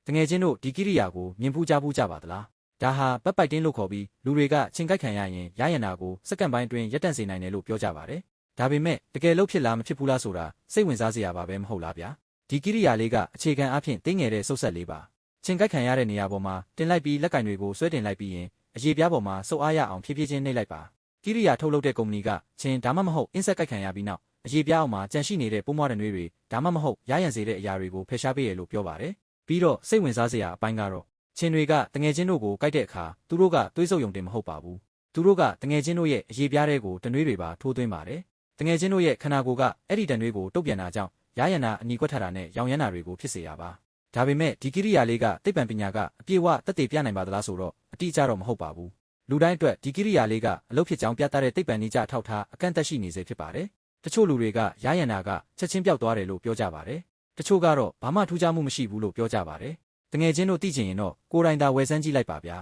တငယ်ချင်းတို့ဒီကိရိယာကိုမြင်ဖူးကြားဖူးကြပါသလားဒါဟာပတ်ပိုက်တင်းလို့ခေါ်ပြီးလူတွေကချင်းကိုက်ခံရရင်ရရန်နာကိုစက္ကန့်ပိုင်းအတွင်းရပ်တန့်စေနိုင်တယ်လို့ပြောကြပါတယ်ဒါပေမဲ့တကယ်လို့ဖြစ်လားမဖြစ်ဘူးလားဆိုတာစိတ်ဝင်စားစရာပါပဲမဟုတ်လားဗျာဒီကိရိယာလေးကအခြေခံအဖြစ်တင်းငယ်တဲ့ဆုပ်ဆက်လေးပါချင်းကိုက်ခံရတဲ့နေရာပေါ်မှာတင်လိုက်ပြီးလက်ကင်တွေကိုဆွဲတင်လိုက်ပြီးရင်အရေပြားပေါ်မှာစုပ်အားရအောင်ဖြည်းဖြည်းချင်းနှိပ်လိုက်ပါကိရိယာထုတ်လုပ်တဲ့ကုမ္ပဏီကချင်းဒါမှမဟုတ်အင်းဆက်ကိုက်ခံရပြီးနောက်အရေပြားအောင်မှာကြန့်ရှိနေတဲ့ပိုးမွားတဲ့နှွေးတွေဒါမှမဟုတ်ရရန်စေတဲ့အရာတွေကိုဖယ်ရှားပေးရလို့ပြောပါတယ်ပြီးတော့စိတ်ဝင်စားစရာအပိုင်းကတော့ချင်းတွေကတငယ်ချင်းတို့ကိုကိုက်တဲ့အခါသူတို့ကသွေးဆုပ်ယုံတင်မဟုတ်ပါဘူးသူတို့ကတငယ်ချင်းတို့ရဲ့အရေပြားတွေကိုတနှွေးတွေပါထိုးသွင်းပါတယ်တငယ်ချင်းတို့ရဲ့ခန္ဓာကိုယ်ကအဲ့ဒီတနှွေးကိုတုတ်ပြန်တာကြောင့်ရရန်နာအနီကွက်ထတာနဲ့ရောင်ရမ်းတာတွေကိုဖြစ်စေရပါဒါပေမဲ့ဒီကိရိယာလေးကသိပ္ပံပညာကအပြည့်အဝသက်သေပြနိုင်ပါသလားဆိုတော့အတိအကျတော့မဟုတ်ပါဘူးလူတိုင်းအတွက်ဒီကိရိယာလေးကအလုပ်ဖြစ်ကြောင်းပြသတဲ့သိပ္ပံနည်းကျအထောက်ထားအကန့်အသတ်ရှိနေစေဖြစ်ပါတယ်တချို့လူတွေကရရန်နာကချက်ချင်းပျောက်သွားတယ်လို့ပြောကြပါတယ်တချို့ကတော့ဘာမှထူးခြားမှုမရှိဘူးလို့ပြောကြပါတယ်တငယ်ချင်းတို့သိချင်ရင်တော့ကိုယ်တိုင်သာဝယ်စမ်းကြည့်လိုက်ပါဗျာ